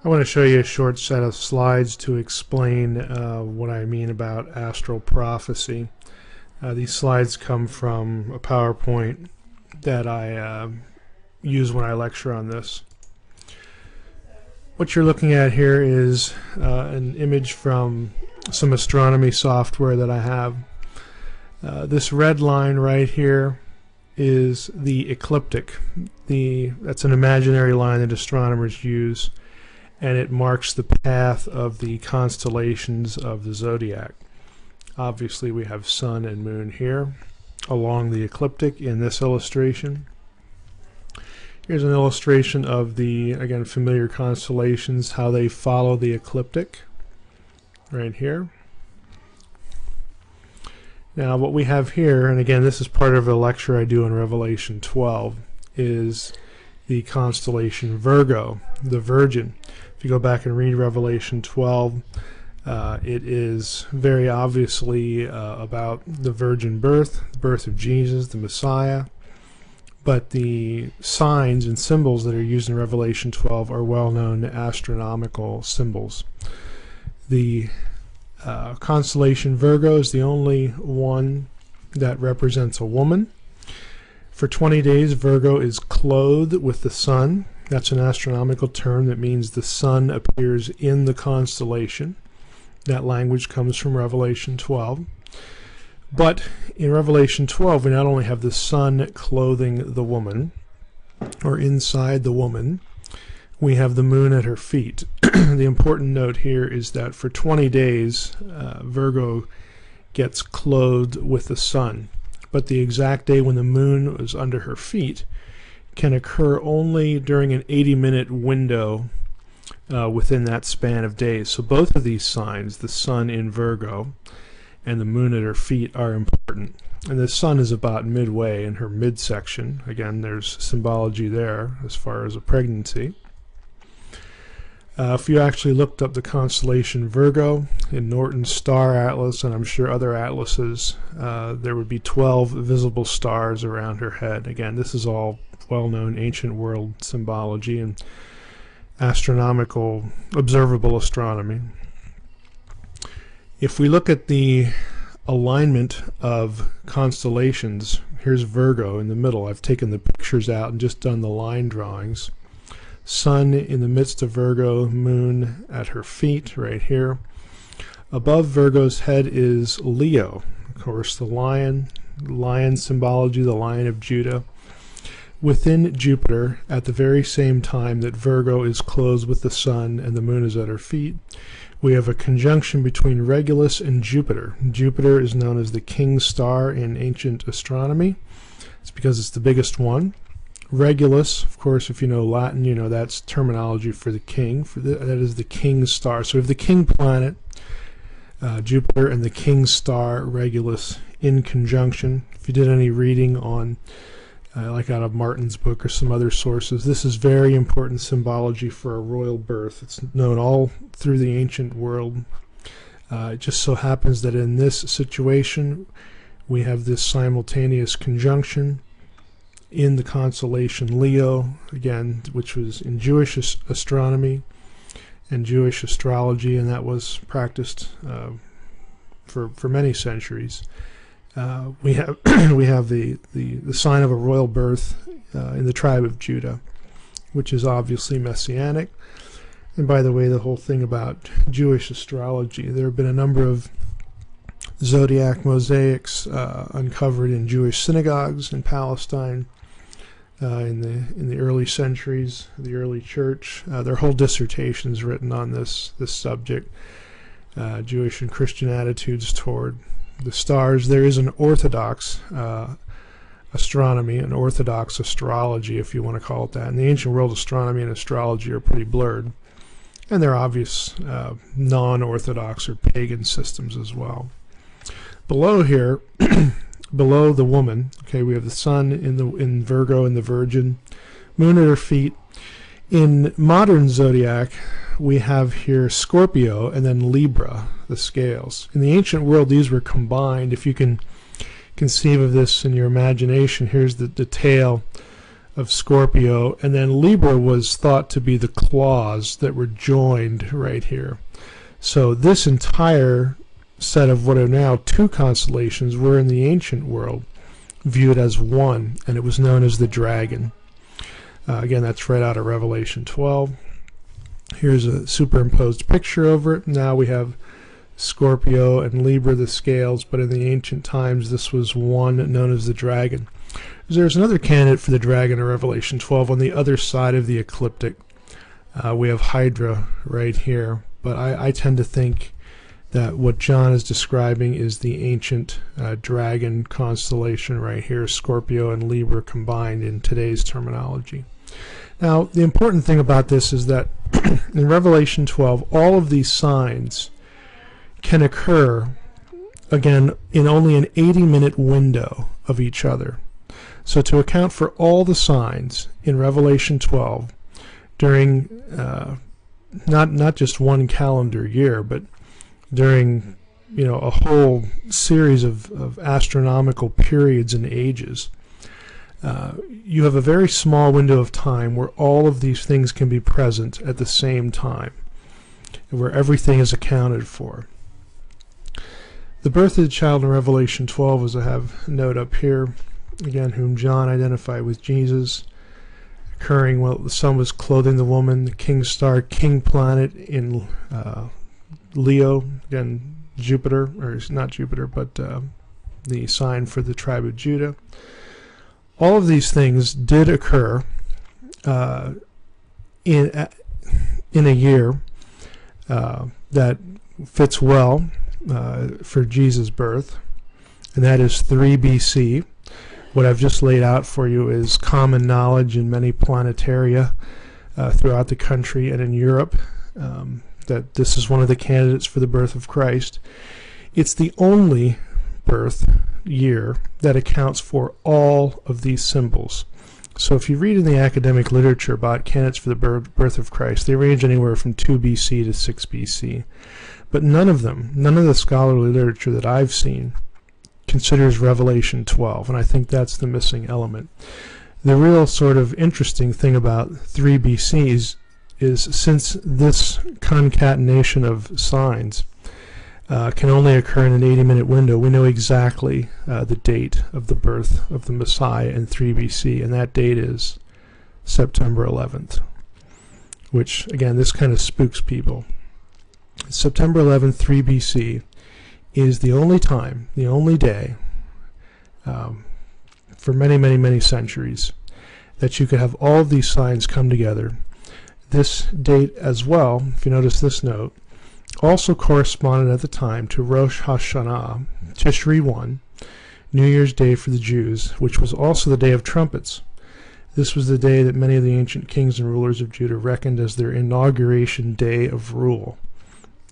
I want to show you a short set of slides to explain what I mean about astral prophecy. These slides come from a PowerPoint that I use when I lecture on this. What you're looking at here is an image from some astronomy software that I have. This red line right here is the ecliptic. That's an imaginary line that astronomers use, and it marks the path of the constellations of the zodiac. Obviously we have sun and moon here along the ecliptic in this illustration. Here's an illustration of the, again, familiar constellations, how they follow the ecliptic right here. Now what we have here, and again this is part of a lecture I do in Revelation 12, is the constellation Virgo, the Virgin. If you go back and read Revelation 12, it is very obviously about the virgin birth, the birth of Jesus, the Messiah. But the signs and symbols that are used in Revelation 12 are well-known astronomical symbols. The constellation Virgo is the only one that represents a woman. For 20 days, Virgo is clothed with the sun. That's an astronomical term that means the sun appears in the constellation. That language comes from Revelation 12. But in Revelation 12, we not only have the sun clothing the woman, or inside the woman, we have the moon at her feet. The important note here is that for 20 days, Virgo gets clothed with the sun. But the exact day when the moon is under her feet can occur only during an 80-minute window within that span of days. So both of these signs, the sun in Virgo and the moon at her feet, are important. And the sun is about midway in her midsection. Again, there's symbology there as far as a pregnancy. If you actually looked up the constellation Virgo in Norton's star atlas, and I'm sure other atlases, there would be 12 visible stars around her head. Again, this is all well-known ancient world symbology and astronomical observable astronomy. If we look at the alignment of constellations, here's Virgo in the middle. I've taken the pictures out and just done the line drawings. Sun in the midst of Virgo, moon at her feet right here. Above Virgo's head is Leo, of course the lion symbology, the Lion of Judah. Within Jupiter, at the very same time that Virgo is clothed with the sun and the moon is at her feet, we have a conjunction between Regulus and Jupiter. Jupiter is known as the king star in ancient astronomy. It's because it's the biggest one. Regulus, of course, if you know Latin, you know that's terminology for the king. That is the king star. So we have the king planet, Jupiter, and the king star, Regulus, in conjunction. If you did any reading on, like out of Martin's book or some other sources, this is very important symbology for a royal birth. It's known all through the ancient world. It just so happens that in this situation, we have this simultaneous conjunction in the constellation Leo, again, which was in Jewish astronomy and Jewish astrology, and that was practiced for many centuries. We have the sign of a royal birth in the tribe of Judah, which is obviously messianic. And by the way, the whole thing about Jewish astrology, there have been a number of zodiac mosaics uncovered in Jewish synagogues in Palestine in the early centuries, the early church. Their whole dissertations written on this subject, Jewish and Christian attitudes toward the stars. There is an orthodox astronomy, an orthodox astrology, if you want to call it that. In the ancient world, astronomy and astrology are pretty blurred, and there are obvious non-orthodox or pagan systems as well. Below here, below the woman, okay, we have the sun in Virgo and the Virgin, moon at her feet. In modern zodiac, we have here Scorpio and then Libra, the scales. In the ancient world, these were combined. If you can conceive of this in your imagination, here's the tail of Scorpio, and then Libra was thought to be the claws that were joined right here. So this entire set of what are now two constellations were in the ancient world viewed as one, and it was known as the dragon. Again, that's right out of Revelation 12. Here's a superimposed picture over it. Now we have Scorpio and Libra, the scales, but in the ancient times this was one known as the dragon. There's another candidate for the dragon in Revelation 12 on the other side of the ecliptic. We have Hydra right here, but I tend to think that what John is describing is the ancient dragon constellation right here, Scorpio and Libra combined in today's terminology. Now, the important thing about this is that in Revelation 12, all of these signs can occur, again, in only an 80-minute window of each other. So to account for all the signs in Revelation 12 during not just one calendar year, but during a whole series of astronomical periods and ages, you have a very small window of time where all of these things can be present at the same time, where everything is accounted for. The birth of the child in Revelation 12, as I have a note up here, again, whom John identified with Jesus, occurring while the sun was clothing the woman, the king star, king planet in Leo, again, Jupiter, or not Jupiter, but the sign for the tribe of Judah. All of these things did occur in a year that fits well for Jesus' birth, and that is 3 BC. What I've just laid out for you is common knowledge in many planetaria throughout the country and in Europe, that this is one of the candidates for the birth of Christ. It's the only birth year that accounts for all of these symbols. So if you read in the academic literature about candidates for the birth of Christ, they range anywhere from 2 BC to 6 BC. But none of the scholarly literature that I've seen considers Revelation 12, and I think that's the missing element. The real sort of interesting thing about 3 BC is since this concatenation of signs can only occur in an 80-minute window, we know exactly the date of the birth of the Messiah in 3 BC, and that date is September 11th, which, again, this kind of spooks people. September 11th, 3 BC is the only time, the only day, for many, many, many centuries, that you could have all of these signs come together. This date as well, if you notice this note, also corresponded at the time to Rosh Hashanah, Tishri 1, New Year's Day for the Jews, which was also the Day of Trumpets. This was the day that many of the ancient kings and rulers of Judah reckoned as their inauguration day of rule.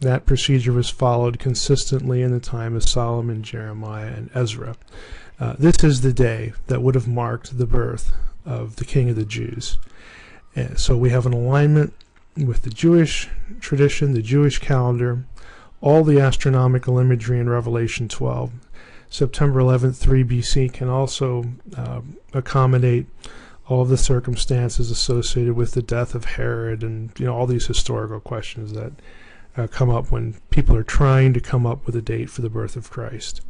That procedure was followed consistently in the time of Solomon, Jeremiah, and Ezra. This is the day that would have marked the birth of the King of the Jews. So we have an alignment with the Jewish tradition, the Jewish calendar, all the astronomical imagery in Revelation 12. September 11th, 3 BC can also accommodate all of the circumstances associated with the death of Herod and all these historical questions that come up when people are trying to come up with a date for the birth of Christ.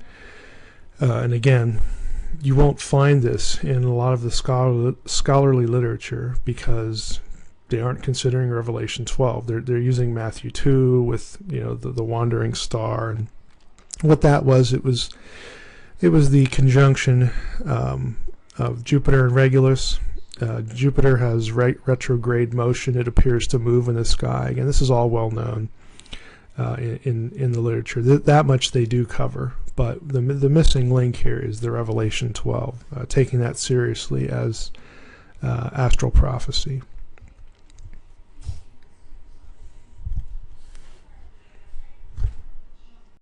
And again, you won't find this in a lot of the scholarly literature because they aren't considering Revelation 12. They're using Matthew 2 with the wandering star, and what that was, it was the conjunction of Jupiter and Regulus. Jupiter has retrograde motion. It appears to move in the sky. Again, this is all well known in the literature. That much they do cover, but the missing link here is the Revelation 12, taking that seriously as astral prophecy.